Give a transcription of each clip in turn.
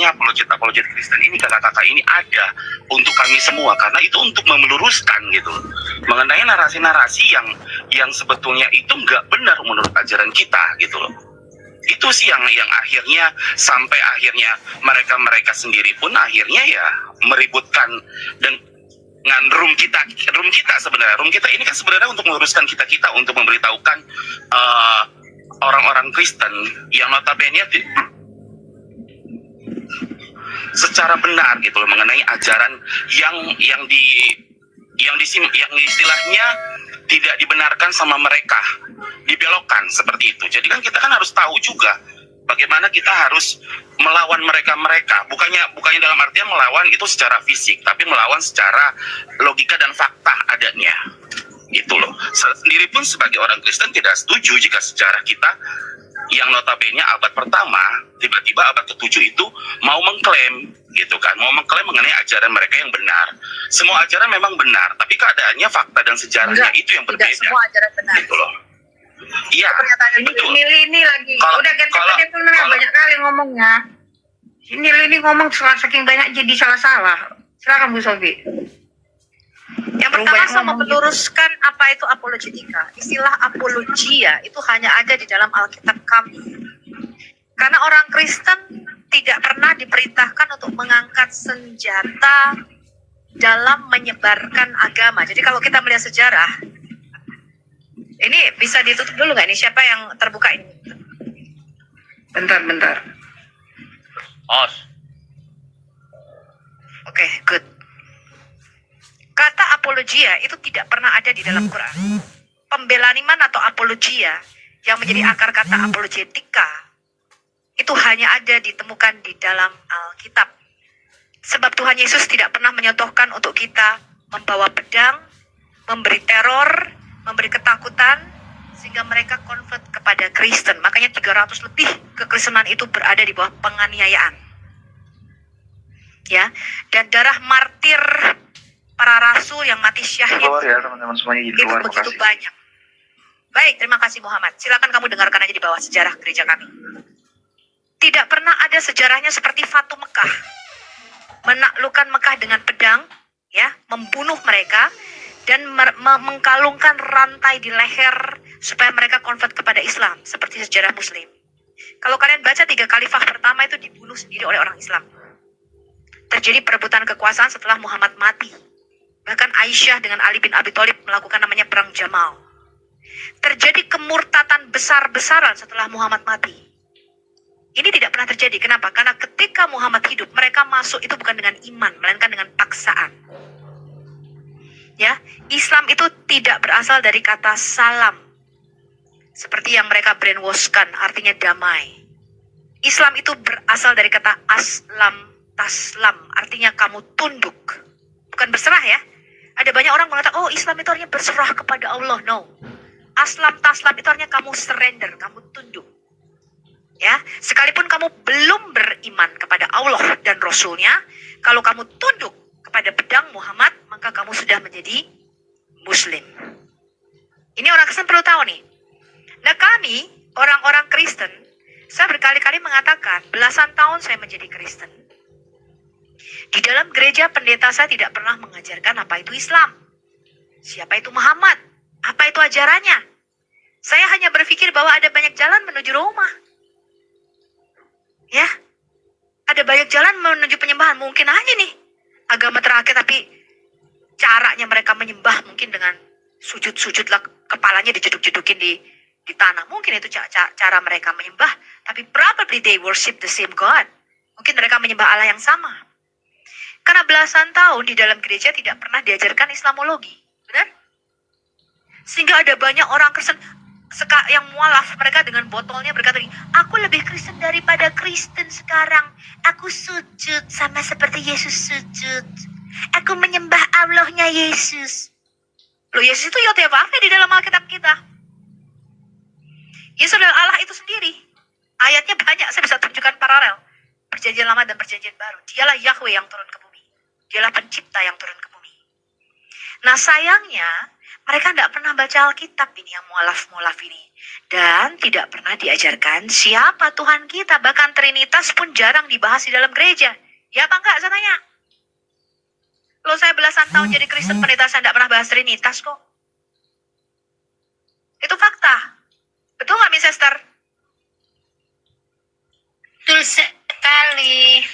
sebenarnya apologet Kristen ini, kakak-kakak ini ada untuk kami semua, karena itu untuk meluruskan gitu mengenai narasi-narasi yang sebetulnya itu nggak benar menurut ajaran kita gitu loh. Itu sih yang akhirnya sampai akhirnya mereka sendiri pun akhirnya ya meributkan dengan room kita sebenarnya. Room kita ini kan sebenarnya untuk meluruskan kita untuk memberitahukan orang-orang Kristen yang notabene secara benar gitu loh mengenai ajaran yang istilahnya tidak dibenarkan sama mereka, dibelokkan seperti itu. Jadi kan kita kan harus tahu juga bagaimana kita harus melawan mereka. Bukannya dalam artian melawan itu secara fisik, tapi melawan secara logika dan fakta adanya. Gitu loh. Sendiri pun sebagai orang Kristen tidak setuju jika sejarah kita yang notabene abad pertama tiba-tiba abad ke-7 itu mau mengklaim gitu kan, mau mengklaim mengenai ajaran mereka yang benar. Semua ajaran memang benar, tapi keadaannya, fakta dan sejarahnya itu yang berbeda. Tidak semua ajaran benar. Gitu loh. Iya. Betul. Ini lagi. Udah dia pun banyak kali ngomongnya. Ini ngomong saking banyak jadi salah-salah. Silakan Bu Sofi. Yang pertama saya mau meluruskan apa itu apologetika. Istilah apologia itu hanya ada di dalam Alkitab kami. Karena orang Kristen tidak pernah diperintahkan untuk mengangkat senjata dalam menyebarkan agama. Jadi kalau kita melihat sejarah, ini bisa ditutup dulu nggak nih? Siapa yang terbuka ini? Bentar. Oke, good. Kata apologia itu tidak pernah ada di dalam Quran. Pembelaan iman atau apologia yang menjadi akar kata apologetika itu hanya ada ditemukan di dalam Alkitab. Sebab Tuhan Yesus tidak pernah menyontohkan untuk kita membawa pedang, memberi teror, memberi ketakutan, sehingga mereka convert kepada Kristen. Makanya 300 lebih kekristenan itu berada di bawah penganiayaan. Ya, dan darah martir para rasul yang mati syahid ya, teman-teman semuanya di luar, itu begitu banyak. Baik, terima kasih Muhammad. Silakan kamu dengarkan aja di bawah sejarah gereja kami. Tidak pernah ada sejarahnya seperti Fatu Mekah. Menaklukkan Mekah dengan pedang, ya, membunuh mereka dan mengkalungkan rantai di leher supaya mereka convert kepada Islam seperti sejarah Muslim. Kalau kalian baca 3 khalifah pertama itu dibunuh sendiri oleh orang Islam. Terjadi perebutan kekuasaan setelah Muhammad mati. Bahkan Aisyah dengan Ali bin Abi Thalib melakukan namanya perang Jamal. Terjadi kemurtatan besar-besaran setelah Muhammad mati. Ini tidak pernah terjadi. Kenapa? Karena ketika Muhammad hidup, mereka masuk itu bukan dengan iman, melainkan dengan paksaan. Ya, Islam itu tidak berasal dari kata salam. Seperti yang mereka brainwashkan, artinya damai. Islam itu berasal dari kata aslam, taslam, artinya kamu tunduk. Bukan berserah ya. Ada banyak orang mengatakan, oh Islam itu artinya berserah kepada Allah. No. Aslam, taslam itu artinya kamu surrender, kamu tunduk. Ya, sekalipun kamu belum beriman kepada Allah dan Rasulnya, kalau kamu tunduk kepada pedang Muhammad, maka kamu sudah menjadi Muslim. Ini orang Kristen perlu tahu nih. Nah kami, orang-orang Kristen, saya berkali-kali mengatakan, belasan tahun saya menjadi Kristen. Di dalam gereja pendeta saya tidak pernah mengajarkan apa itu Islam. Siapa itu Muhammad? Apa itu ajarannya? Saya hanya berpikir bahwa ada banyak jalan menuju Roma. Ya, ada banyak jalan menuju penyembahan. Mungkin aja nih agama terakhir, tapi caranya mereka menyembah mungkin dengan sujud-sujud lah, kepalanya dijeduk-jedukin di tanah. Mungkin itu cara mereka menyembah, tapi probably they worship the same God. Mungkin mereka menyembah Allah yang sama. Karena belasan tahun di dalam gereja tidak pernah diajarkan Islamologi, benar? Sehingga ada banyak orang Kristen yang mualaf, mereka dengan botolnya berkata, aku lebih Kristen daripada Kristen sekarang. Aku sujud sama seperti Yesus sujud. Aku menyembah Allahnya Yesus. Loh, Yesus itu Yotevave di dalam Alkitab kita. Yesus adalah Allah itu sendiri. Ayatnya banyak, saya bisa tunjukkan paralel. Perjanjian Lama dan Perjanjian Baru. Dialah Yahweh yang turun ke bumi. Dialah pencipta yang turun ke bumi. Nah sayangnya, Mereka tidak pernah baca Alkitab ini, yang mualaf-mualaf ini. Dan tidak pernah diajarkan siapa Tuhan kita. Bahkan Trinitas pun jarang dibahas di dalam gereja. Ya apa enggak, saya tanya? Loh, saya belasan tahun jadi Kristen, pendeta saya tidak pernah bahas Trinitas kok. Itu fakta. Betul nggak, Miss Esther? Betul sekali.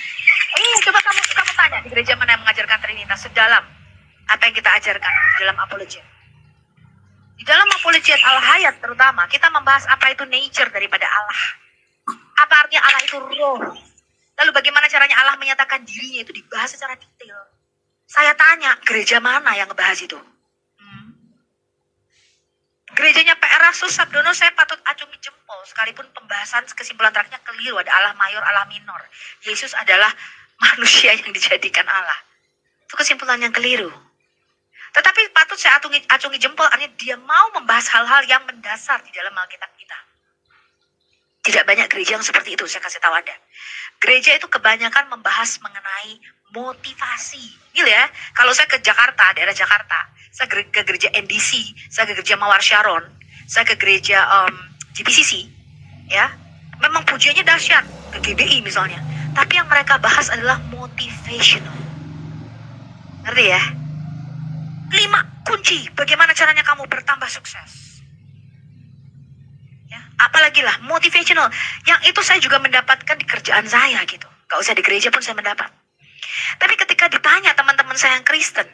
Coba kamu tanya di gereja mana yang mengajarkan Trinitas sedalam apa yang kita ajarkan di dalam apologet. Di dalam apologet Al-Hayat terutama, kita membahas apa itu nature daripada Allah. Apa artinya Allah itu roh. Lalu bagaimana caranya Allah menyatakan dirinya, itu dibahas secara detail. Saya tanya, gereja mana yang ngebahas itu? Gerejanya PR Rasul Sabdono saya patut acungi jempol, sekalipun pembahasan kesimpulan terakhirnya keliru, ada Allah mayor, Allah minor. Yesus adalah manusia yang dijadikan Allah. Itu kesimpulan yang keliru. Tetapi patut saya acungi jempol, artinya dia mau membahas hal-hal yang mendasar di dalam Alkitab kita. Tidak banyak gereja yang seperti itu, saya kasih tahu Anda. Gereja itu kebanyakan membahas mengenai motivasi. Gila ya, kalau saya ke Jakarta, daerah Jakarta, saya ke gereja NDC, saya ke gereja Mawar Sharon, saya ke gereja GPCC, ya, memang pujiannya dahsyat, ke GBI misalnya. Tapi yang mereka bahas adalah motivational. Ngerti ya? 5 kunci bagaimana caranya kamu bertambah sukses. Ya, apalagi lah motivational. Yang itu saya juga mendapatkan di kerjaan saya gitu. Gak usah di gereja pun saya mendapat. Tapi ketika ditanya teman-teman saya yang Kristen,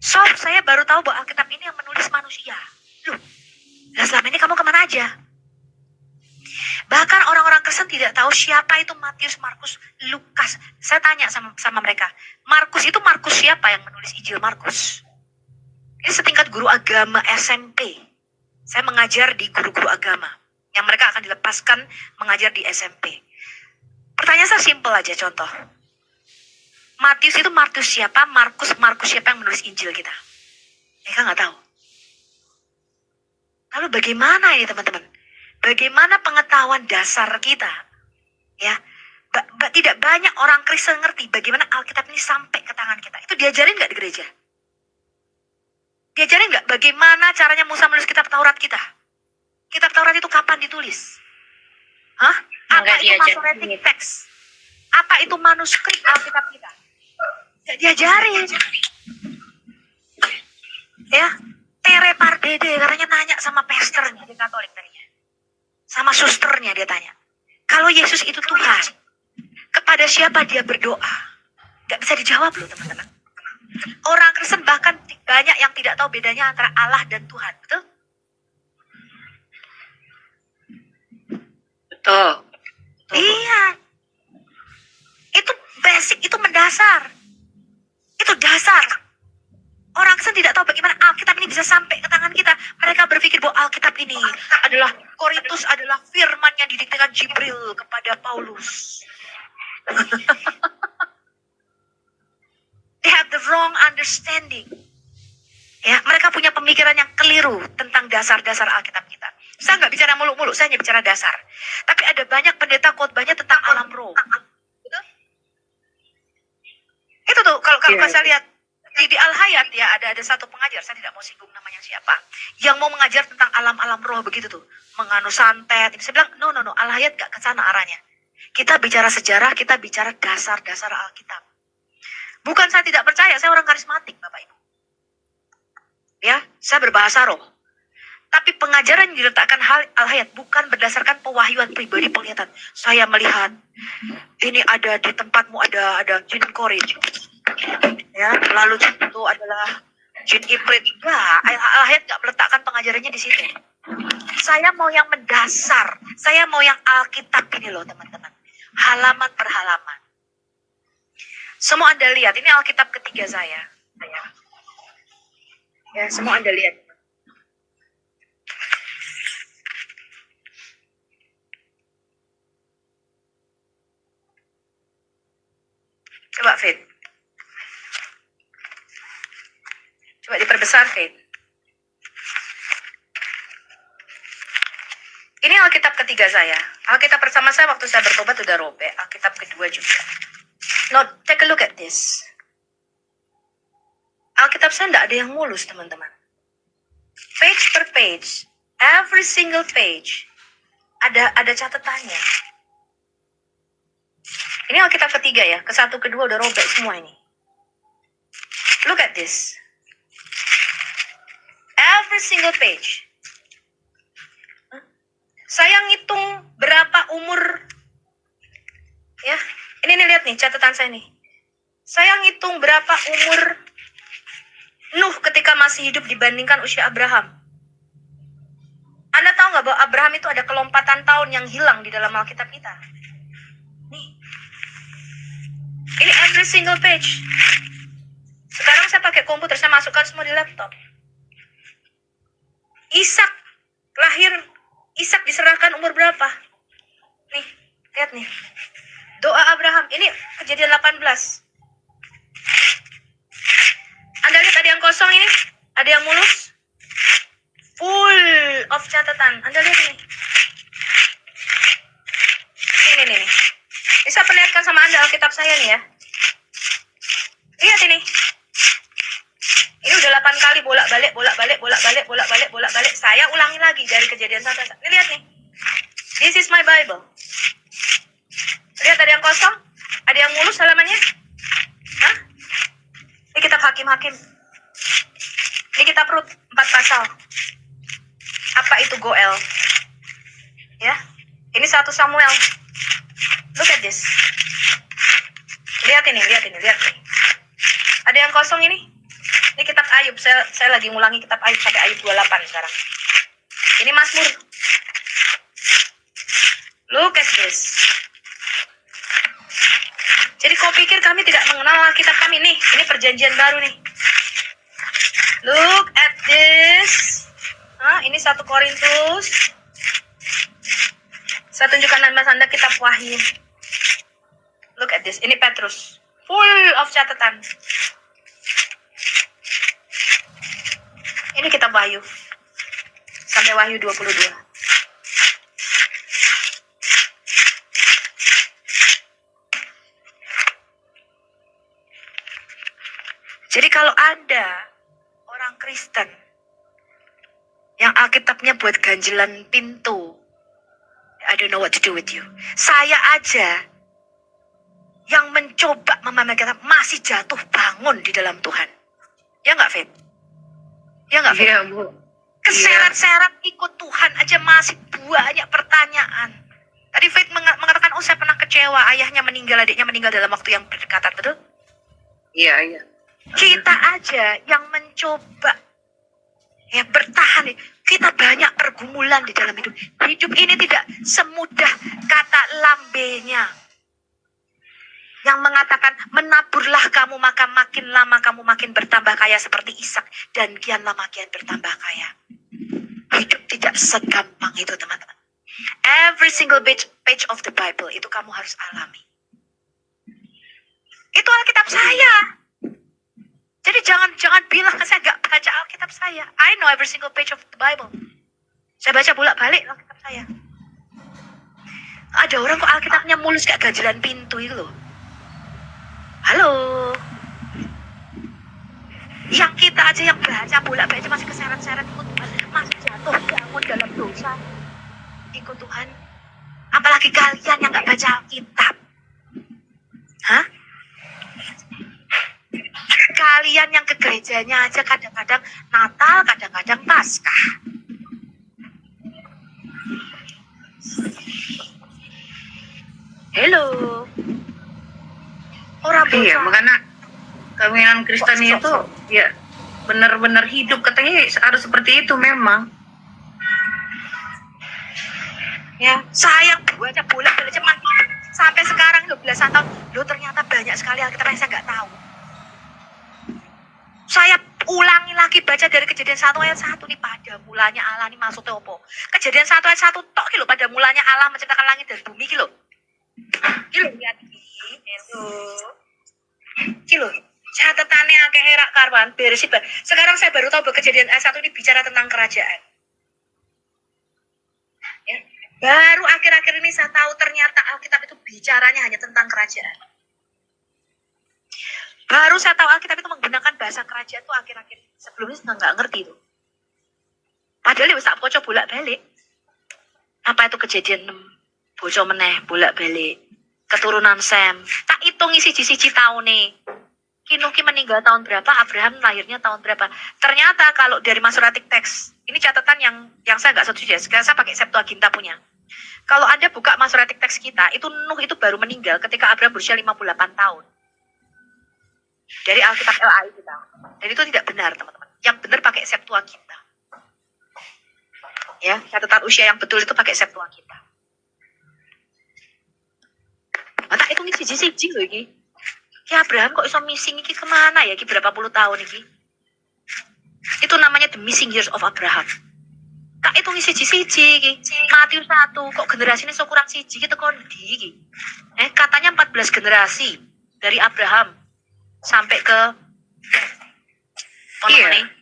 Sob, saya baru tahu bahwa Alkitab ini yang menulis manusia. Loh, nah selama ini kamu kemana aja? Bahkan orang-orang Kristen tidak tahu siapa itu Matius, Markus, Lukas. Saya tanya sama mereka, Markus itu Markus siapa yang menulis Injil Markus? Ini setingkat guru agama SMP. Saya mengajar di guru-guru agama yang mereka akan dilepaskan mengajar di SMP. Pertanyaan saya simpel aja, contoh. Matius itu Markus siapa? Markus siapa yang menulis Injil kita? Mereka nggak tahu. Lalu bagaimana ini teman-teman? Bagaimana pengetahuan dasar kita? Ya, tidak banyak orang Kristen ngerti bagaimana Alkitab ini sampai ke tangan kita. Itu diajarin nggak di gereja? Diajarin nggak bagaimana caranya Musa menulis kitab Taurat kita? Kitab Taurat itu kapan ditulis? Hah? Apa itu Masoretic text? Apa itu manuskrip Alkitab kita? Nggak diajarin. Ya, Tere Pardede katanya nanya sama pastornya di Katolik tadinya. Sama susternya dia tanya. Kalau Yesus itu Tuhan, kepada siapa dia berdoa? Nggak bisa dijawab loh teman-teman. Orang Kristen bahkan banyak yang tidak tahu bedanya antara Allah dan Tuhan. Betul? Betul. Iya. Itu basic, itu mendasar. Itu dasar. Orang Kristen tidak tahu bagaimana Alkitab ini bisa sampai ke tangan kita. Mereka berpikir bahwa Alkitab ini adalah Korintus, adalah firman yang didiktekan Jibril kepada Paulus. They have the wrong understanding. Ya, mereka punya pemikiran yang keliru tentang dasar-dasar Alkitab kita. Saya nggak bicara muluk-muluk, saya hanya bicara dasar. Tapi ada banyak pendeta khotbahnya tentang alam roh. Betul? Itu tuh kalau saya lihat di Al-Hayat ya ada satu pengajar, saya tidak mau singgung namanya siapa, yang mau mengajar tentang alam-alam roh begitu tuh, menganu santet. Saya bilang no, Al-Hayat nggak ke sana arahnya. Kita bicara sejarah, kita bicara dasar-dasar Alkitab. Bukan saya tidak percaya, saya orang karismatik Bapak Ibu. Ya, saya berbahasa roh. Tapi pengajaran yang diletakkan Al-Hayat bukan berdasarkan pewahyuan pribadi penglihatan. Saya melihat ini ada di tempatmu ada jin korin. Ya, lalu itu adalah jin ifrit. Enggak, Al-Hayat nggak meletakkan pengajarannya di situ. Saya mau yang mendasar. Saya mau yang Alkitab ini loh teman-teman. Halaman per halaman. Semua Anda lihat, ini Alkitab ketiga saya. Ya, semua Anda lihat. Coba Fit. Coba diperbesar Fit. Ini Alkitab ketiga saya. Alkitab pertama saya waktu saya bertobat udah robek. Alkitab kedua juga. Now, take a look at this. Alkitab saya tidak ada yang mulus, teman-teman. Page per page, every single page ada catatannya. Ini Alkitab ketiga ya, ke satu kedua udah robek semua ini. Look at this. Every single page. Saya ngitung berapa umur, ya. Ini nih, lihat nih catatan saya nih. Saya ngitung berapa umur Nuh ketika masih hidup dibandingkan usia Abraham. Anda tahu nggak bahwa Abraham itu ada kelompatan tahun yang hilang di dalam Alkitab kita? Nih. Ini every single page. Sekarang saya pakai komputer, saya masukkan semua di laptop. Ishak diserahkan umur berapa? Nih, lihat nih. Doa Abraham, ini Kejadian 18. Anda lihat ada yang kosong ini? Ada yang mulus? Full of catatan. Anda lihat ini. Ini. Ini saya perlihatkan sama Anda Alkitab saya nih ya. Lihat ini. Ini udah 8 kali bolak-balik. Saya ulangi lagi dari Kejadian 1. Ini lihat nih. This is my Bible. Lihat ada yang kosong? Ada yang mulus halamannya? Hah? Ini kitab Hakim-Hakim. Ini kitab Rut, 4 pasal. Apa itu Goel? Ya. Ini 1 Samuel. Look at this. Lihat ini. Ada yang kosong ini? Ini kitab Ayub. Saya lagi ngulangi kitab Ayub sampai Ayub 28 sekarang. Ini Mazmur. Look at this. Jadi kau pikir kami tidak mengenal Alkitab kami nih? Ini perjanjian baru nih. Look at this. Ini 1 Korintus. Saya tunjukkan nama Anda kitab Wahyu. Look at this. Ini Petrus. Full of catatan. Ini kitab Wahyu. Sampai Wahyu 22. Jadi kalau ada orang Kristen yang Alkitabnya buat ganjelan pintu, I don't know what to do with you. Saya aja yang mencoba memahami Alkitab masih jatuh bangun di dalam Tuhan. Ya nggak, Fit? Ya nggak, Fit? Iya, Bu. Keseret-seret ikut Tuhan aja masih banyak pertanyaan. Tadi Fit mengatakan, saya pernah kecewa, ayahnya meninggal, adiknya meninggal dalam waktu yang berdekatan, betul? Iya. Kita aja yang mencoba ya bertahan, kita banyak pergumulan di dalam hidup. Hidup ini tidak semudah kata lambenya yang mengatakan menaburlah kamu maka makin lama kamu makin bertambah kaya seperti Ishak dan kian lama kian bertambah kaya. Hidup tidak segampang itu, teman-teman. Every single page of the Bible itu kamu harus alami. Itu Alkitab saya. Jadi jangan bilang saya nggak baca Alkitab saya. I know every single page of the Bible. Saya baca bolak-balik Alkitab saya. Ada orang kok Alkitabnya mulus kayak ganjelan pintu itu loh. Halo. Yang kita aja yang baca bolak-balik masih keseret-seret ikut Tuhan, masih jatuh bangun dalam dosa ikut Tuhan. Apalagi kalian yang nggak baca Alkitab. Hah? Kalian yang ke gerejanya aja kadang-kadang Natal, kadang-kadang Paskah. Hello. Orang bosan. Iya, makanya kewinginan Kristen itu ya benar-benar hidup, katanya harus seperti itu memang. Ya, saya baca bolak-balik sampai sekarang loh, belasan tahun. Loh, ternyata banyak sekali Alkitab yang saya nggak tahu. Saya ulangi lagi baca dari Kejadian 1 ayat 1 nih, pada mulanya Allah nih maksudnya apa? Kejadian 1 ayat 1 tok kilo, pada mulanya Allah menciptakan langit dan bumi kilo. Lihat kilo. Catatannya akeh herak karwan beres. Sekarang saya baru tahu bahwa Kejadian ayat 1 ini bicara tentang kerajaan. Ya. Baru akhir-akhir ini saya tahu ternyata Alkitab itu bicaranya hanya tentang kerajaan. Baru saya tahu Alkitab itu menggunakan bahasa kerajaan itu akhir-akhir. Sebelumnya saya nggak ngerti itu. Padahal wis tak poco bolak-balik. Apa itu kejadian 6? Boco meneh bolak-balik. Keturunan Sem. Tak hitung siji-siji tahune. Kinuki meninggal tahun berapa, Abraham lahirnya tahun berapa. Ternyata kalau dari Masoretic Text, ini catatan yang saya nggak setuju ya. Sekarang saya pakai Septuaginta punya. Kalau Anda buka Masoretic Text kita, itu Nuh itu baru meninggal ketika Abraham berusia 58 tahun. Dari Alkitab LAI kita. Dan itu tidak benar, teman-teman. Yang benar pakai Septuaginta. Ya, catatan usia yang betul itu pakai Septuaginta. Mata itu nih siji-siji loh ini. Ya Abraham kok iso missing iki kemana ya? Iki berapa puluh tahun iki? Itu namanya the missing years of Abraham. Tak itu nih siji-siji iki. Matius 1 kok generasinya so kurang siji gitu kondi iki. Katanya 14 generasi dari Abraham sampai ke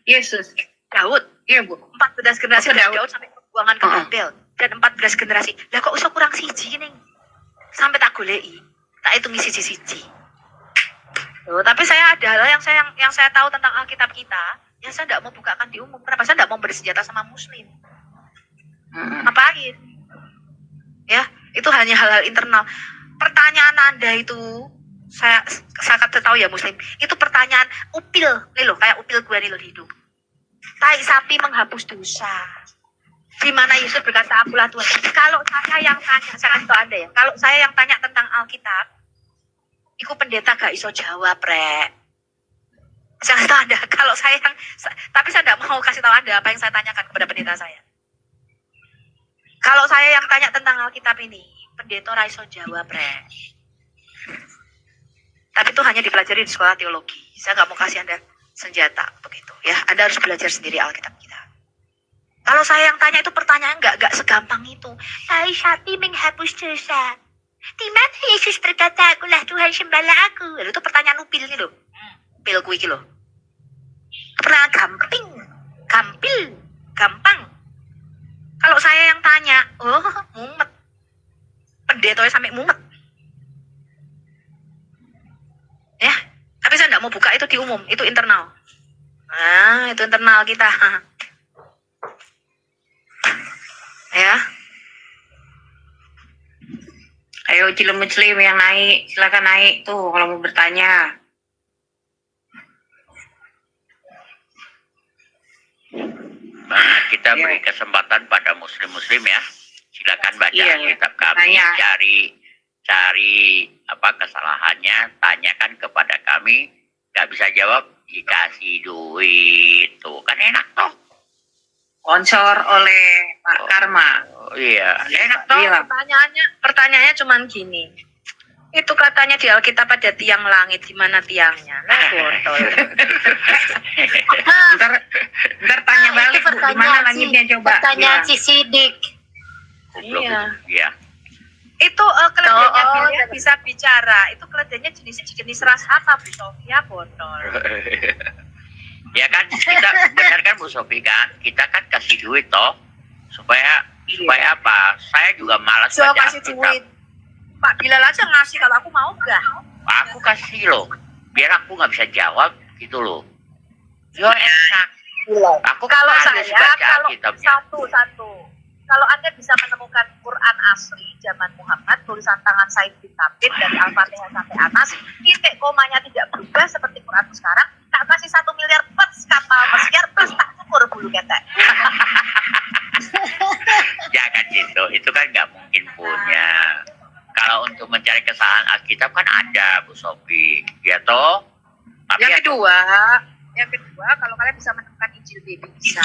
Yesus. Daud. Iya, Bu. 14 generasi dari Daud sampai ke buangan ke Babel. Dan 14 generasi. Lah kok iso kurang siji nih? Sampai tak goleki. Tak hitungi siji-siji. Loh, tapi saya ada hal yang saya tahu tentang Alkitab kita, yang saya tidak mau bukakan di umum. Kenapa saya tidak mau bersenjata sama Muslim? Ngapain? Ya, itu hanya hal-hal internal. Pertanyaan Anda itu, saya tahu ya Muslim, itu pertanyaan upil, nih loh, kayak upil gue nih loh di hidup. Tai sapi menghapus dosa. Di mana Yesus berkata, akulah Tuhan. Kalau saya yang tanya, saya kasih tahu Anda ya, kalau saya yang tanya tentang Alkitab, iku pendeta gak iso jawab, Rek. Saya kasih tahu Anda, kalau saya yang, tapi saya tidak mau kasih tahu Anda apa yang saya tanyakan kepada pendeta saya. Kalau saya yang tanya tentang Alkitab ini, pendeta ora iso jawab, Rek. Tapi itu hanya dipelajari di sekolah teologi. Saya nggak mau kasih Anda senjata begitu, ya. Anda harus belajar sendiri Alkitab kita. Kalau saya yang tanya itu pertanyaan nggak segampang itu. Tai sapi menghapus dosa. Di mana Yesus berkata, akulah Tuhan sembahlah aku. Lalu itu pertanyaan upil nih loh. Upilku iki loh. Pertanyaan gampang. Kalau saya yang tanya, mumet. Pendetanya sampai mumet. Ya, tapi saya nggak mau buka itu di umum, itu internal. Nah, itu internal kita. Ya. Ayo Muslim yang naik, silakan naik tuh kalau mau bertanya. Nah, kita beri kesempatan pada muslim ya. Silakan baca kitab kami, cari apa kesalahannya, tanyakan kepada kami. Gak bisa jawab, dikasih duit. Tuh kan enak toh. Sponsor oleh Pak Karma. Oh, iya, enak toh. Pertanyaannya cuman gini. Itu katanya di Alkitab ada tiang langit, di mana tiangnya? Lah botol. Ntar tanya balik, Bu, di mana langitnya coba? Pertanyaan si Sidik. Iya. Itu keledainya Bilia bisa bicara. Itu keledainya jenis ras apa, Bu Sofia? Botol. Ya kan, kita benar kan Bu Sofi kan? Kita kan kasih duit toh. Supaya apa? Saya juga malas baca kasih duit. Pak Bilal aja ngasih, kalau aku mau enggak? Aku kasih loh. Biar aku nggak bisa jawab gitu loh. Yo enak. Aku Kalau harus saya, baca kalau kitabnya. satu. Kalau Anda bisa menemukan Quran asli zaman Muhammad, tulisan tangan Said bin Thabit dari Al-Fatihah sampai atas, titik komanya tidak berubah seperti Quran sekarang, tak kasih 1 miliar plus kapal pesiar plus tak cukur bulu ketek. Jangan gitu, itu kan nggak mungkin punya. Kalau untuk mencari kesalahan Alkitab kan ada Bu Sofi, ya toh. Tapi Yang kedua, kalau kalian bisa menemukan Injil Baby bisa.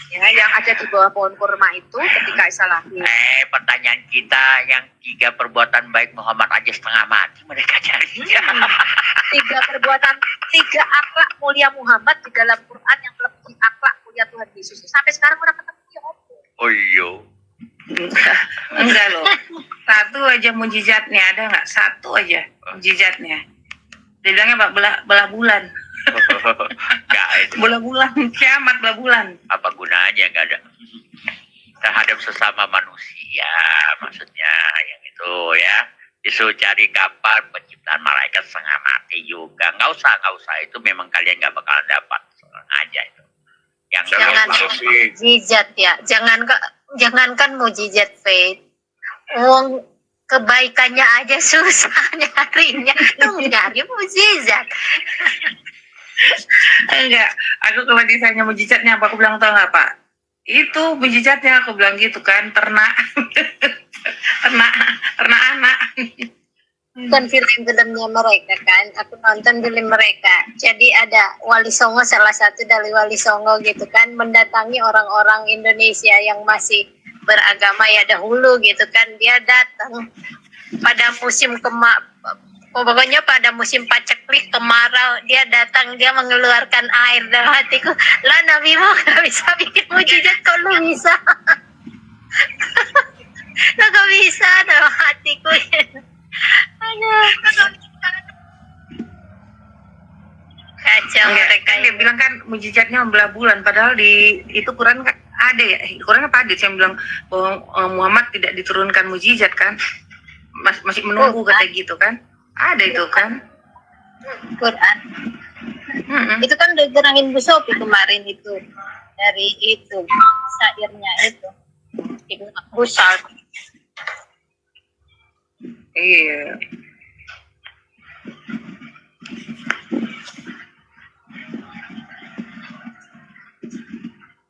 Ya, yang ada di bawah pohon kurma itu ketika Isa lahir. Pertanyaan kita yang 3 perbuatan baik Muhammad aja setengah mati mereka carinya. 3 akhlak mulia Muhammad di dalam Quran yang lebih akhlak mulia Tuhan Yesus. Sampai sekarang orang ketemu ya apa? Oh iya. Enggak loh. Satu aja mujizatnya, ada nggak? Satu aja mujizatnya. Dia bilangnya Pak belah bulan. Nggak itu. Belah bulan, kiamat belah bulan. Apa gunanya, nggak ada. Terhadap sesama manusia, maksudnya yang itu ya. Disuruh cari kapan penciptaan malaikat setengah mati juga. Nggak usah. Itu memang kalian nggak bakalan dapat. Senang aja itu. Yang Jangan gampang. mujizat ya. Jangankan mujizat Faith. Wong kebaikannya aja susah nyarinya. Lu nyari mujizat. Enggak, aku kalau ditanya mujizatnya apa, aku bilang tau nggak Pak? Itu mujizatnya, aku bilang gitu kan, ternak, ternak anak. Kan film-filmnya mereka kan, aku nonton film mereka. Jadi ada Wali Songo, salah satu dari Wali Songo gitu kan, mendatangi orang-orang Indonesia yang masih beragama ya dahulu gitu kan. Dia datang pada musim pokoknya pada musim paceklik kemarau, dia datang, dia mengeluarkan air dalam hatiku. Lah Nabi mau gak bisa bikin mujizat, kok lu bisa? Lu gak bisa dalam hatiku. Aduh. Kacau Enggak, mereka kan dia ini. bilang kan mujizatnya membelah bulan, padahal di itu Quran kan ada ya, Quran apa hadis yang bilang bahwa Muhammad tidak diturunkan mujizat kan, masih menunggu kata gitu kan, ada itu kan. Quran. Mm-mm. Itu kan udah gerangin Bu Sophie kemarin itu. Dari itu, syairnya itu. Ibnu Busal. Iya.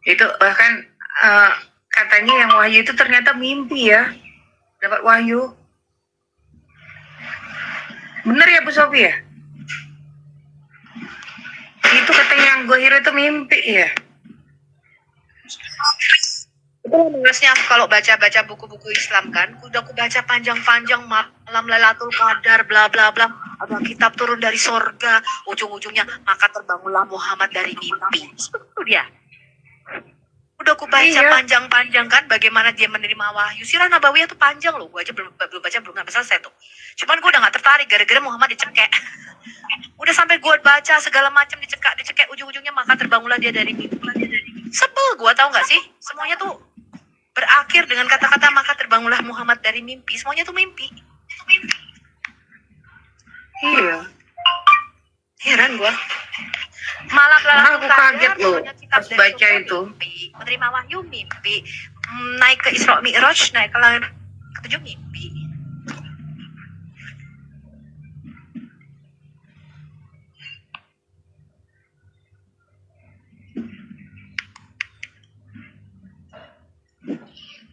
Itu bahkan katanya yang wahyu itu ternyata mimpi ya, dapat wahyu. Bener ya Bu Sofi ya? Itu katanya yang gohir itu mimpi ya. Itu nulisnya kalau baca-baca buku-buku Islam kan, udah aku baca panjang-panjang malam Lailatul Qadar bla bla bla, ada kitab turun dari sorga, ujung-ujungnya maka terbangunlah Muhammad dari mimpi. Itu dia. Udah aku baca Iya. panjang-panjang kan bagaimana dia menerima wahyu. Sirah Nabawiyah tuh panjang loh, gue aja belum baca, belum sampai selesai tuh. Cuman gue udah gak tertarik gara-gara Muhammad dicekek. Udah sampai gue baca segala macam dicekek, ujung-ujungnya maka terbangunlah dia dari mimpi. Sebel gue, tau gak sih? Semuanya tuh berakhir dengan kata-kata maka terbangunlah Muhammad dari mimpi. Semuanya tuh mimpi. Iya. Heran gua. Malam Nah, Lailatul aku Qadar, kaget loh namanya kitab pas dari baca surga, itu. mimpi. Menerima wahyu mimpi. Naik ke Isra Mi'raj, naik ke langit ketujuh mimpi.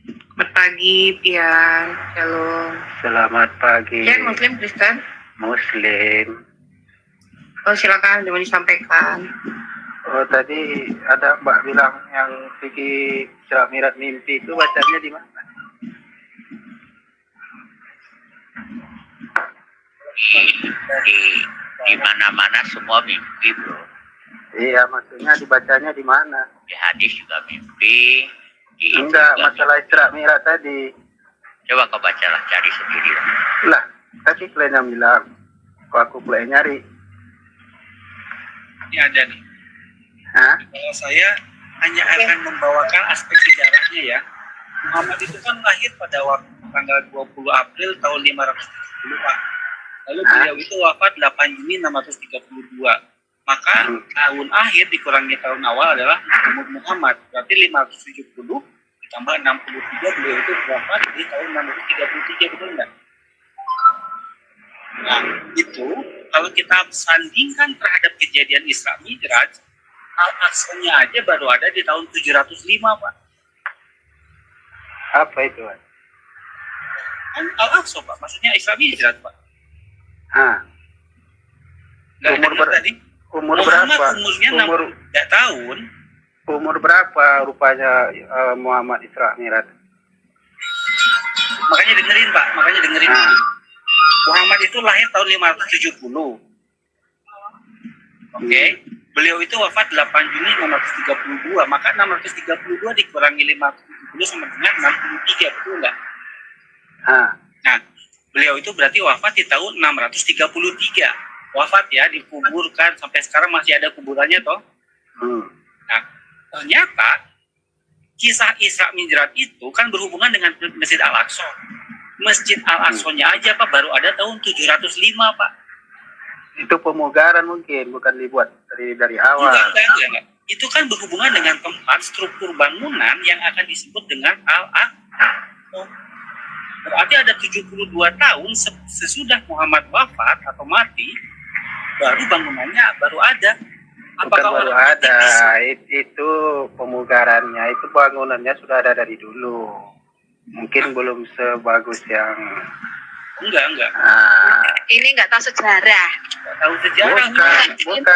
Selamat pagi, Pian. Shalom. Selamat pagi. Pian, Muslim, Kristen? Muslim. Oh, silakan, mau disampaikan. Oh, tadi ada Mbak bilang yang Vicky Isra Mi'raj mimpi itu bacanya di mana? Di mana-mana semua mimpi, bro. Iya, maksudnya dibacanya di mana? Di hadis juga mimpi. Di itu Enggak, juga masalah mimpi. Isra Mi'raj tadi. Coba kau bacalah, cari sendiri lah. Lah, tadi kalian yang bilang. Kok aku mulai nyari? Ini ada nih. Hah? Kalau saya hanya akan membawakan aspek sejarahnya ya. Muhammad itu kan lahir pada waktu tanggal 20 April tahun 530 Pak. Lalu beliau itu wafat 8 Juni 632. Maka tahun akhir dikurangi tahun awal adalah umur Muhammad. Berarti 570 ditambah 63, beliau itu wafat di tahun 633, betul nggak? Nah, itu kalau kita sandingkan terhadap kejadian Isra Mi'raj, Al-Aqsanya aja baru ada di tahun 705, Pak. Apa itu? Pak? Kan Al-Aqsa, Pak. Maksudnya Isra Mi'raj, Pak. Hah? Nggak Umur dengar tadi? Umur Muhammad berapa? umurnya Umur 63 tahun. umur berapa rupanya Muhammad Isra Mi'raj? Makanya dengerin, Pak. Makanya dengerin. Nah. Muhammad itu lahir tahun 570. Oke. Beliau itu wafat 8 Juni 632. Maka 632 dikurangi 570 sama dengan 63. Betul nggak? Hah? Nah, beliau itu berarti wafat di tahun 633. Wafat ya, dikuburkan. Sampai sekarang masih ada kuburannya toh. Nah, ternyata kisah Isra Mi'raj itu kan berhubungan dengan Masjid Al-Aqsa. Masjid Al-Aqsa-nya aja Pak baru ada tahun 705 Pak. Itu pemugaran mungkin, bukan dibuat dari awal. Enggak. itu kan berhubungan dengan tempat struktur bangunan yang akan disebut dengan Al-Aqsa. Berarti ada 72 tahun sesudah Muhammad wafat atau mati, baru bangunannya baru ada. Bukan baru ada, itu pemugarannya, itu bangunannya sudah ada dari dulu. Mungkin belum sebagus yang Enggak. Ini nggak tahu sejarah. Nggak tahu sejarah. bukan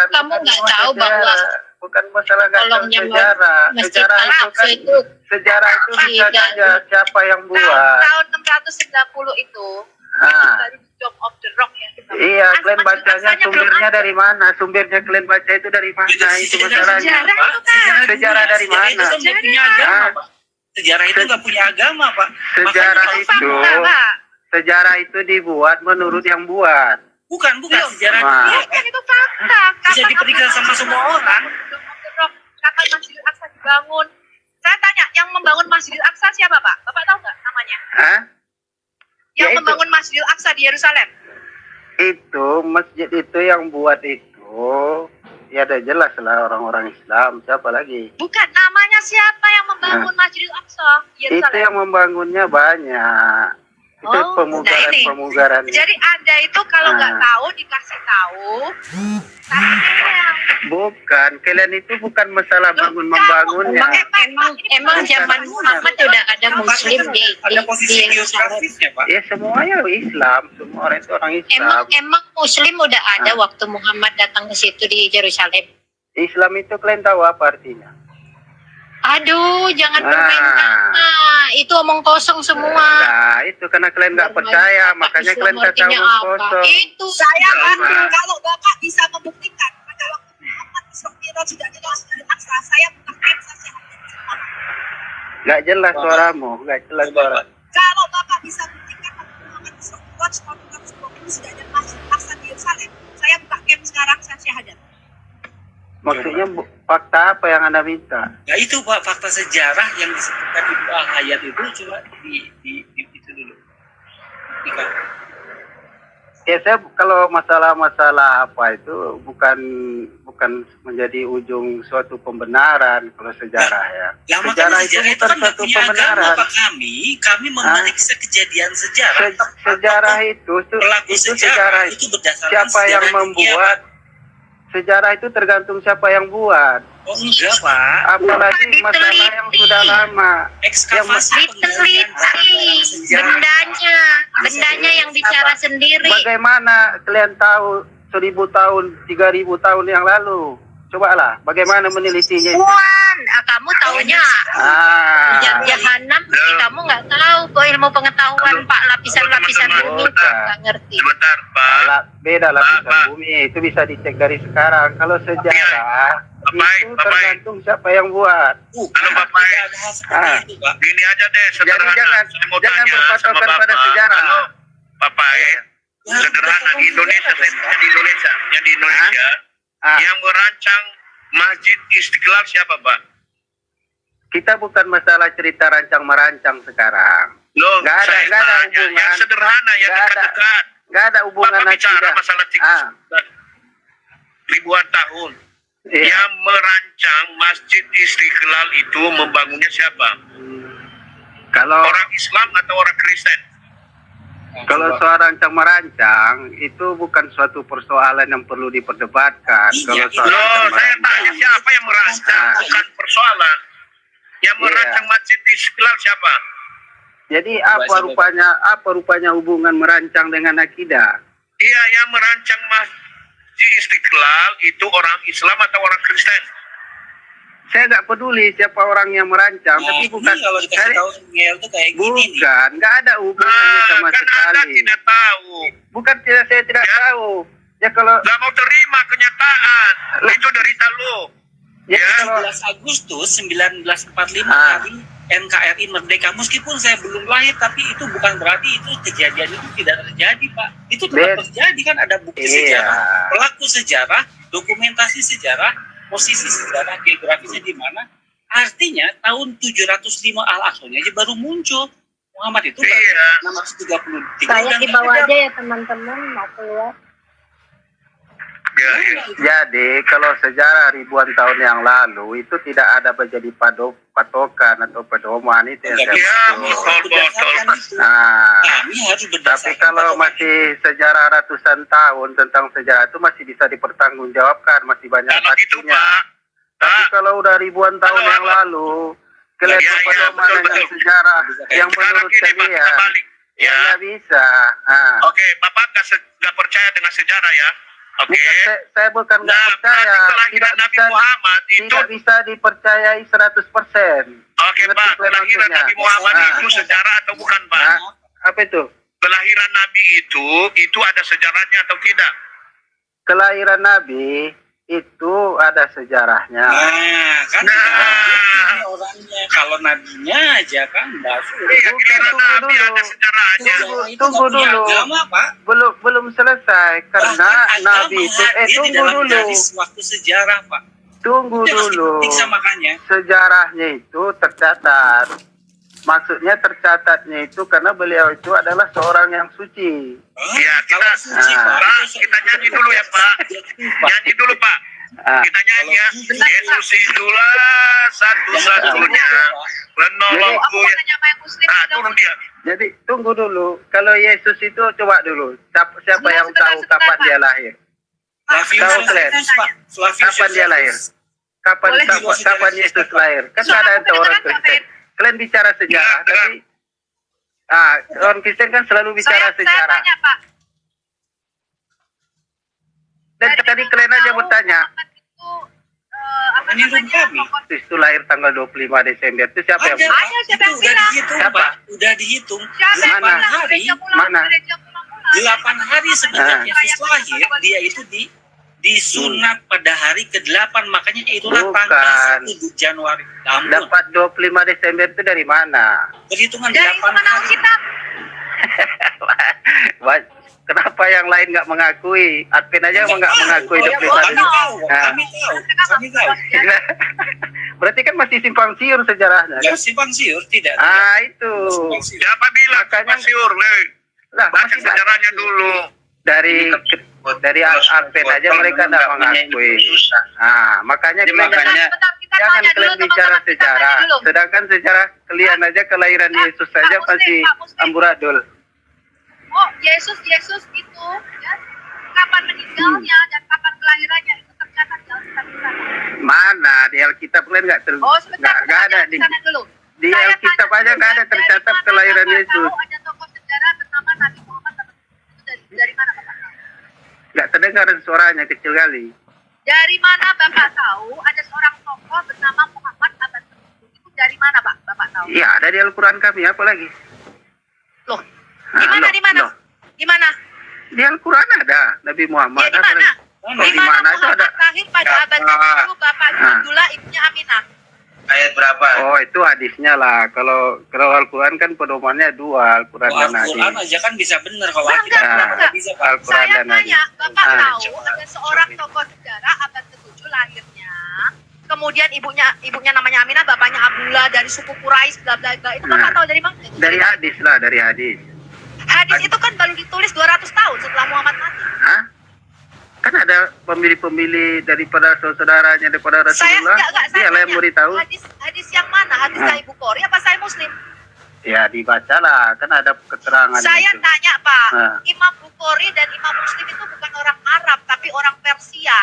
Kamu nggak bukan tahu sejarah. bahwa Bukan masalah nggak tahu kolongnya sejarah. Masjid Sejarah itu Al-Aqsa kan, itu sejarah itu bisa tidak. saja siapa yang Tahun, buat. tahun 690 itu dari Dome of the Rock ya. Iya, kalian Masjid bacanya Aqsanya belum sumbernya ada. dari mana? Sumbernya kalian baca itu dari mana? Itu masalahnya. Sejarah itu kan. Sejarah dari Sejarah itu mana? kan nggak punya agama, Ah. Pak. Sejarah itu nggak punya agama, Pak. Sejarah Makanya itu, Fakta, Pak. sejarah itu dibuat menurut yang buat. bukan Belum. sejarah Wah. itu. Bukan itu fakta. Bisa diperiksa sama semua orang. Dome of the Rock. Kapan Masjidil Aqsa dibangun? Saya tanya, yang membangun Masjidil Aqsa siapa, Pak? Bapak tahu nggak namanya? Hah? Yang Ya, itu. membangun Masjidil Aqsa di Yerusalem? Itu masjid itu yang buat itu, ya ada jelas lah orang-orang Islam. Siapa lagi? Bukan, namanya siapa yang membangun Masjidil Aqsa di Itu Yerusalem? yang membangunnya banyak. Itu Oh, pemugaran-pemugaran. Jadi Anda itu kalau nggak Ah. tahu dikasih tahu, tapi Bukan, kalian itu bukan masalah bangun Loh, membangunnya. emang zaman Muhammad udah ada Muslim di Ada posisi Yerusalem. geografisnya, Pak. Ya semuanya Islam, semua orang itu orang Islam. Emang Muslim udah ada waktu Muhammad datang ke situ di Yerusalem. Islam itu kalian tahu apa artinya? Aduh, jangan permainkan. Nah, itu omong kosong semua. Nah, itu karena kalian nggak percaya, makanya kalian kata omong kosong. Itu saya kan Apa? kalau Bapak bisa membuktikan pada waktu Muhammad Isra Mi'raj tidak jelas dari Aqsa, saya bukan saya Nggak jelas suaramu, nggak jelas suara. kalau Bapak bisa buktikan waktu Muhammad Isra Mi'raj tahun 1920 sudah ada Masjid Aqsa di Yerusalem, saya buka camp sekarang, saya syahadat. Maksudnya fakta apa yang Anda minta? Nah itu Pak, fakta sejarah yang disebutkan di ayat itu cuma di itu dulu. Ya saya kalau masalah-masalah apa itu bukan menjadi ujung suatu pembenaran kalau sejarah ya. Yang makanya sejarah itu kan nggak suatu punya agama, pembenaran. Pak. Kami memeriksa kejadian sejarah. Sejarah itu Pelaku sejarah itu berdasarkan siapa yang sejarah membuat? Sejarah itu tergantung siapa yang buat. Oh enggak, Pak. Apalagi masalah yang sudah lama. Ekskavasi penggalian diteliti bendanya yang bicara sendiri. Bagaimana kalian tahu 1000 tahun, 3000 tahun yang lalu? Cobalah, bagaimana menelitinya itu? Puan, kamu taunya Ah, jahanam, kamu nggak tahu kok ilmu pengetahuan Pak lapisan-lapisan bumi nggak ngerti. Sebentar, Pak. beda lapisan Pak. bumi. Itu bisa dicek dari sekarang. Kalau sejarah Bapak, itu Bapak. tergantung siapa yang buat. Halo, Bapak. Tidak ada hal seperti itu, Pak. Gini aja deh, Jadi sederhana. jangan Saya mau jangan tanya berpatokan sama pada Bapak. sejarah. Halo, Bapak. Sederhana di Indonesia, yang di Indonesia, Ah. yang merancang Masjid Istiqlal siapa, Pak? Kita bukan masalah cerita rancang-merancang sekarang. Loh, Nggak ada saya tanya, hubungan. yang sederhana, yang Nggak ada. dekat-dekat. Nggak ada hubungan Bapak bicara akidah. masalah ribuan tahun. Iya. Yang merancang Masjid Istiqlal itu membangunnya siapa? Kalau Orang Islam atau orang Kristen? kalau soal rancang-merancang itu bukan suatu persoalan yang perlu diperdebatkan. Iya, Kalau soal Loh, saya rancang-merancang. tanya siapa yang merancang, Ah. bukan persoalan. Yang Iya. merancang Masjid Istiqlal siapa? Jadi apa rupanya hubungan merancang dengan akidah? Iya, yang merancang Masjid Istiqlal itu orang Islam atau orang Kristen? Saya nggak peduli siapa orang yang merancang, Nah, tapi ini bukan kalau dikasih tahu ngel tuh kayak gini nih. bukan, nggak ada hubungannya sama kan Anda sekali. tidak tahu. Bukan saya tidak Ya. tahu. Ya kalau Gak mau terima kenyataan. Itu derita lo. ya, Ya. kalau 11 Agustus 1945 Ah. kami NKRI merdeka, meskipun saya belum lahir, tapi itu bukan berarti itu kejadian itu tidak terjadi, Pak. Itu tetap terjadi, kan ada bukti Iya. sejarah, pelaku sejarah, dokumentasi sejarah, posisi sejarah geografisnya di mana. Artinya tahun 705 Al-Aqsanya aja baru muncul. Muhammad itu baru Iya. 633. Saya udah di nggak bawah ada. aja ya teman-teman, mau keluar. Ya, ya. Jadi kalau sejarah ribuan tahun yang lalu itu tidak ada menjadi patokan atau pedoman itu yang saya Ya, maksud. betul. Nah, Kami harus tapi berdasarkan kalau patokan masih sejarah ratusan tahun tentang sejarah itu masih bisa dipertanggungjawabkan, masih banyak Kalau gitu, saksinya. Pak. Tapi Pak, kalau udah ribuan tahun Halo, yang halo. lalu, kalian Ya, ya, berpedoman betul, dengan betul. sejarah yang sekarang menurut ini, Pak, kita kalian, balik. ya Ya. nggak bisa. Nah, Oke, Bapak nggak percaya dengan sejarah ya? Oke. bukan, saya bukan nggak Nah, percaya, berarti kelahiran tidak Nabi bisa, Muhammad itu, tidak bisa dipercayai 100%. oke Ngerti Pak, kalian kelahiran maksudnya? Nabi Muhammad Nah. itu sejarah atau bukan Pak? Nah, apa itu? Kelahiran Nabi itu ada sejarahnya atau tidak? Kelahiran Nabi itu ada sejarahnya. Nah, kan Nah. tidak ada bukti orangnya. Kalau nabinya aja kan enggak Iya, kelahiran tunggu Nabi dulu. ada sejarahnya. Tunggu dulu. Agama, Pak. Belum selesai karena Bahkan Nabi agama itu hadir di tunggu dalam dulu. garis waktu sejarah, Pak. Tunggu Itu harus dulu. dibuktikan makanya. Sejarahnya itu tercatat. Maksudnya tercatatnya itu karena beliau itu adalah seorang yang suci. Iya, kita Kalau suci, Ah. Pak, Pak, itu kita nyanyi dulu ya Pak. Nyanyi dulu Pak. Ah, Kita nyanyi ya. Yesus itulah satu-satunya penolongku. Aku tanya sama yang muslim. Ah, turun dia. jadi tunggu dulu. Kalau Yesus itu coba dulu. Siapa Sebentar, yang sebentar, tahu sebentar, kapan Pak. dia lahir? Flavius Tahu, Glenn? Josephus, Pak. Flavius Kapan dia lahir? Josephus. Kapan Boleh kapan Yesus lahir? Kan Suara ada aku orang kedengeran, Pak Kristen. Fen? Kalian bicara sejarah, Dengar, tapi orang Kristen kan selalu bicara Saya sejarah. tanya Pak. Dan Dari tadi mana kalian aja tahu bertanya, Muhammad itu, apa Menurut namanya, kami. tokoh- itu lahir tanggal 25 Desember. Itu siapa yang Ada, bilang? Ada, siapa yang itu udah bilang? dihitung, Siapa? Pak. Udah dihitung. Siapa yang Mana? bilang? hari, Gereja pulang, mana? gereja pulang-pulang. 8 hari sebelum Ah. Yesus lahir, dia itu disunat pada hari ke-8. Makanya itulah Bukan. tanggal 1 Januari. Namun, Dapat 25 Desember itu dari mana? perhitungan Dari 8 mana hari. Alkitab? Kenapa yang lain nggak mengakui? Advent aja Nggak nggak tahu. mengakui Kami 25 tahu, Desember. Nah. kami tahu. Berarti kan masih simpang siur sejarahnya. Nggak Kan? simpang siur, tidak. Ah itu. Simpang siur. Siapa bilang Makanya- Mas Yur? Lah Baca masih sejarahnya dulu. dari Advent aja mereka nggak mengakui. Ah makanya Jadi kalian makanya- jangan, Bentar, kita jangan tanya dulu, kalian bicara teman-teman. Kita sejarah. tanya dulu. Sedangkan sejarah kalian aja kelahiran Pak, Yesus Pak saja Muslim, masih Pak Muslim. amburadul. Oh, Yesus itu ya, kapan meninggalnya dan kapan kelahirannya itu tercatat di Alkitab di sana. Mana di Alkitab kalian nggak ter Oh, sebentar, nggak ada di di sana dulu. di Saya Alkitab tanya aja dulu, nggak ada dari tercatat mana kelahiran Bapak Yesus. tahu ada tokoh sejarah bernama Nabi Muhammad itu dari mana Bapak tahu? Nggak terdengar suaranya kecil kali. Dari mana Bapak tahu ada seorang tokoh bernama Muhammad abad ke-10? Itu dari mana Pak? Bapak tahu? Iya ada di Al-Quran kami apa lagi? Loh, Ah, di mana loh, di mana? loh. Di mana? Di Al-Quran ada Nabi Muhammad. Ya, di apa mana? lagi? Oh, Di di mana mana itu Muhammad ada? lahir pada abad ke-10 bapaknya Ah. Abdullah ibnu Aminah? Ayat berapa? Oh itu hadisnya lah. Kalau Al-Quran kan pedomannya dua, Al-Quran Kalau dan Al-Quran hadis. aja kan bisa benar. Kalau Enggak, Alkitab enggak, nggak bisa, Pak. Al-Quran Saya dan hadis. tanya, Bapak Ah. tahu ada seorang tokoh sejarah abad ke-7 lahirnya. Kemudian ibunya namanya Aminah, bapaknya Abdullah dari suku Quraisy bla bla bla. Itu Bapak Nah. tahu dari mana? Dari hadis lah, dari hadis. Hadis itu kan baru ditulis 200 tahun setelah Muhammad mati. Hah? Kan ada pemilih-pemilih daripada saudaranya daripada Saya Rasulullah. enggak Dia saya lah yang tanya, beritahu. hadis yang mana? Hadis Ah. Sahih Bukhari apa Sahih Muslim? Ya dibaca lah, kan ada keterangan Saya itu. tanya Pak, Ah. Imam Bukhari dan Imam Muslim itu bukan orang Arab tapi orang Persia.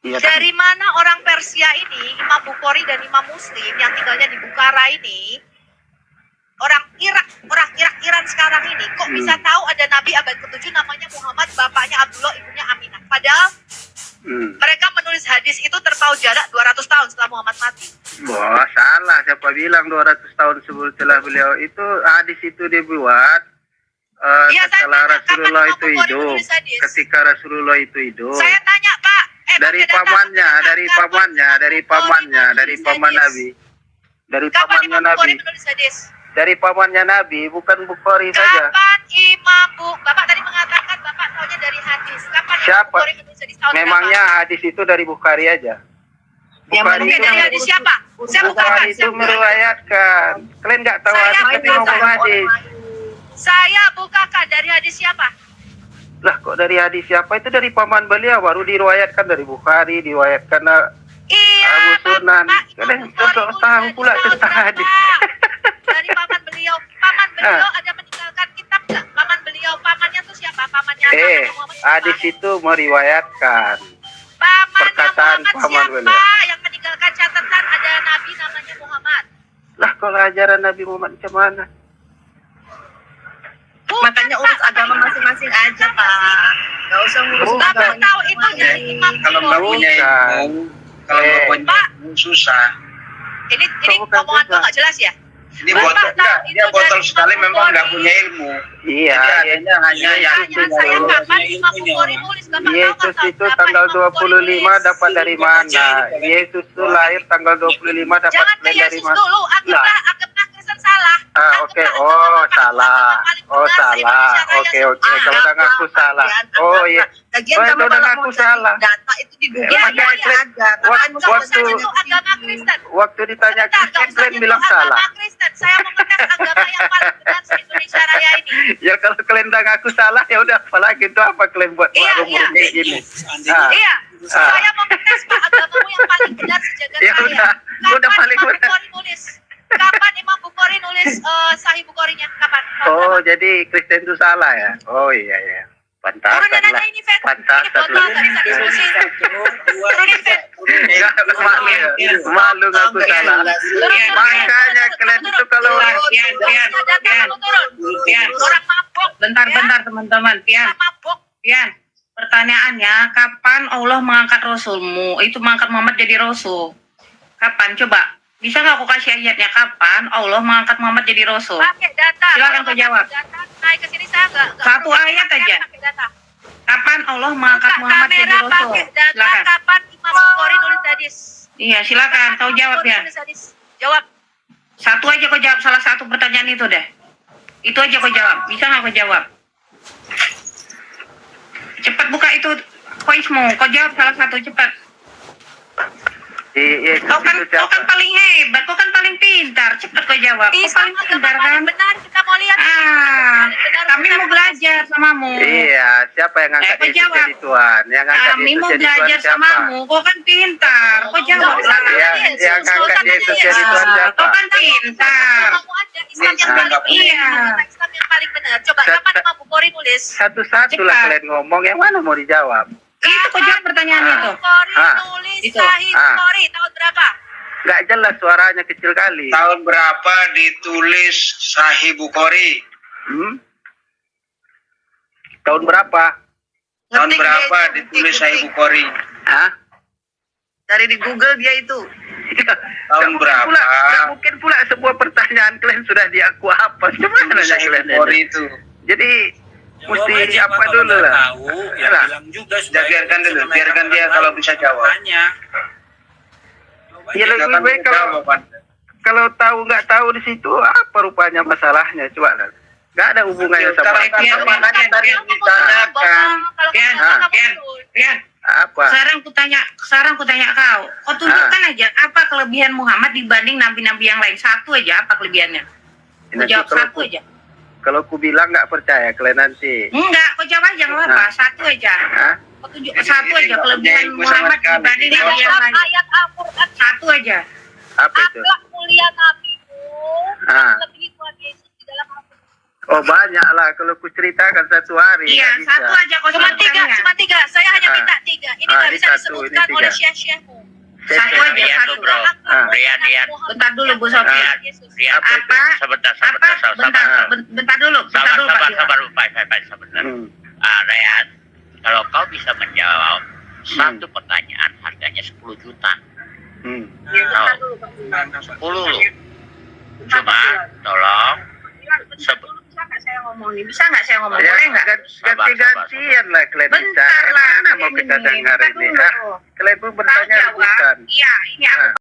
Iya kan? Dari mana orang Persia ini, Imam Bukhari dan Imam Muslim yang tinggalnya di Bukhara ini, orang Iran sekarang ini, kok bisa tahu ada Nabi abad ke-7 namanya Muhammad, bapaknya Abdullah, ibunya Aminah. Padahal mereka menulis hadis itu terpaut jarak 200 tahun setelah Muhammad mati. Wah, salah. Siapa bilang 200 tahun sebelum setelah beliau itu hadis itu dibuat Iya, saya setelah tanya, Rasulullah kapan itu Imam Bukhari hidup. menulis hadis? Ketika Rasulullah itu hidup. Saya tanya Pak, Dari pakai data, pamannya, pakai dari data. pamannya, dari Kapan pamannya, Imam dari menulis paman hadis? Nabi. Dari Kapan pamannya Imam Bukhari Nabi. menulis hadis? Dari pamannya Nabi, bukan Bukhari saja. Kapan Bapak tadi mengatakan Bapak tahunya dari hadis. Kapan Imam Siapa? Bukhari menulis hadis? Tahun Memangnya berapa? hadis itu dari Bukhari aja. Bukhari Oke, itu, dari hadis siapa? Saya bukakan. Bukhari itu meriwayatkan. Kalian nggak tahu Saya hadis tapi bukakan. ngomong hadis. Saya bukakan dari hadis siapa? Lah kok dari hadis siapa? Itu dari paman beliau, baru diriwayatkan dari Bukhari, diriwayatkan Iya, Abu Sunan. Pak, Imam Kalian Bukhari sosok nulis tahu hadis pula tahun tentang berapa? hadis. Dari paman beliau. Paman beliau ada meninggalkan kitab nggak? Paman beliau, pamannya tuh siapa? Pamannya Muhammad siapa? hadis itu meriwayatkan Pamannya perkataan Muhammad paman siapa? beliau. Yang meninggalkan catatan ada nabi namanya Muhammad. Lah kalau ajaran Nabi Muhammad macam mana? Makanya urus agama masing-masing aja, Pak. Gak usah ngurus Bukan. Bapak tahu itu dari Imam Kalau nggak Bukhari. punya ilmu, kalau nggak punya Pak. ilmu susah. Ini Bukan omongan juga. kok nggak jelas ya? Ini Bapak botol tahu enggak, itu dia botol dari sekali Imam memang nggak Bukhari. punya ilmu. Iya, Jadi adanya hanya yang Tanya saya kapan Imam Bukhari nulis, Bapak tahu nggak Yesus tahun itu berapa tanggal Imam Bukhari 25 nulis? dapat dari mana? Yesus itu lahir tanggal 25 dapat Jangan ke dari Yesus mana? dulu, anggaplah Kristen salah. Oke, oh salah. Oh salah. Oke, kalau udah ngaku salah. Oh iya. Lagian Oh, kamu udah kalau ngaku mau cari salah. data itu di Google Emang aja dia Kristen? ada. Waktu- Urusan itu agama Kristen. Waktu ditanya Sebentar, Kristen, nggak usah kalian nyentuh bilang salah. agama Kristen. Saya mau ngetes agama yang paling benar di Indonesia Raya ini. Ya kalau kalian udah ngaku salah, ya udah apalagi itu apa kalian buat Iya, rumor iya. kayak gini? Seandainya Ah. Iya, saya mau ngetes Pak agamamu yang paling benar sejagat Ya raya. udah, udah Kapan paling Imam benar. Bukhari nulis? Kapan Imam Bukhari nulis Sahih Bukharinya? Kapan? Oh, jadi Kristen itu salah ya? Oh iya iya. Turun Pantasan dan lah. nanya ini, Fet. Ini Pantasan botol lah. nggak bisa diskusi. dua, Turunin, Fet. Enggak, malu ngaku salah. Makanya kalian itu kalau Turun. Orang mabuk. Bentar-bentar teman-teman, Pian. Orang mabuk. Pian, pertanyaannya kapan Allah mengangkat Rasulmu? Itu mengangkat Muhammad jadi Rasul. Kapan? Coba. Bisa nggak aku kasih ayatnya kapan Allah mengangkat Muhammad jadi Rasul? Pakai data. Silakan Kalau kau jawab. data, naik ke sini saya nggak Satu perlu ayat aja. pakai data. Kapan Allah mengangkat Buka Muhammad jadi kamera, Rasul? pakai data. Silakan. Kapan Imam Bukhari nulis hadis? Iya, silakan. Kau jawab ya. Nulis hadis. Jawab. Satu aja kau jawab salah satu pertanyaan itu deh. Itu aja kau jawab. Bisa nggak kau jawab? Cepat buka itu voice-mu. Kau jawab salah satu cepat. Yesus Kau kan itu siapa? paling hebat, kau kan paling pintar. Cepat kau jawab. Kau Islam paling agama pintar kan? paling benar. Kita mau lihat. Kami mau belajar samamu. Iya, siapa yang ngangkat kau Yesus jawab. jadi Tuhan? Yang ngangkat Kami Yesus mau jadi Tuhan belajar siapa? samamu. Kau kan pintar. Kau jawab lah. Yang ngangkat Yesus jadi Tuhan siapa? Kau kan pintar. Kamu aja Islam yang paling benar. Iya. Islam yang paling benar. Coba kapan Imam Bukhari nulis? Satu-satu lah Cepat. kalian ngomong, yang mana mau dijawab? Itu kau jawab pertanyaan itu. Bukhari Ah. nulis Itu. Sahih Ah. Bukhari tahun berapa? Nggak jelas suaranya kecil kali. Tahun berapa ditulis Sahih Bukhari? Tahun berapa? Tahun Ngetik berapa dia itu, ditulis ngetik, Sahih ngetik. Bukhari? Hah? Dari di Google dia itu. Nggak mungkin berapa? pula, nggak mungkin pula sebuah pertanyaan kalian sudah diaku apa? Gimana nanya Sahih kalian Bukhari ini? itu. Jadi Jawab mesti aja, apa Pak, kalau dulu nggak lah? Tahu, ya Lah. bilang juga. Ya, biarkan dulu, biarkan dia kalau bisa jawab. Tanya. Ya lebih baik kalau tahu nggak tahu di situ apa rupanya masalahnya, coba lah. Nggak ada hubungannya sama Pian, makanya Pian, tadi Pian. ditanyakan Pian, Pian, Pian. apa? Sekarang ku tanya kau. Kau tunjukkan aja apa kelebihan Muhammad dibanding nabi-nabi yang lain. Satu aja apa kelebihannya? Kau Nanti jawab satu aja. kalau ku bilang nggak percaya kalian nanti. Enggak, kau jawab aja nggak apa-apa. Satu aja. Hah? Kau tunjuk satu aja kelebihan Muhammad dibanding nabi yang lain. Ayat Al-Quran. Satu aja. Apa itu? Akhlak mulia nabimu. Ah. Lebih Tuhan Yesus di dalam Al-Quran. Oh banyak lah kalau ku ceritakan satu hari. Iya, nggak bisa. satu aja kau Cuma tiga, sebutkan ya. cuma tiga. Saya hanya Ah. minta tiga. Ini Ah, nggak ini bisa satu, disebutkan ini oleh tiga. syekh-syekhmu. Satu Saya- aja, Rian satu. tuh, bro. Ah. Rian. Bentar dulu, Bu Sofi. Rian, Rian. Apa? Sebentar, Apa? Bentar, bentar dulu, Sabar, Pak. sabar, sebentar. Rian, kalau kau bisa menjawab satu pertanyaan harganya 10 juta. Hmm. Tahu? 10 loh. Cuma tolong Bisa nggak saya ngomong? Ya, Boleh nggak? ganti-gantian lah kalian Bentar bicara. lah. Mana mau kita dengar Bentar ini? dulu. Ah, kalian pun bertanya Kau jawab. rebutan. Iya, ini aku Ah.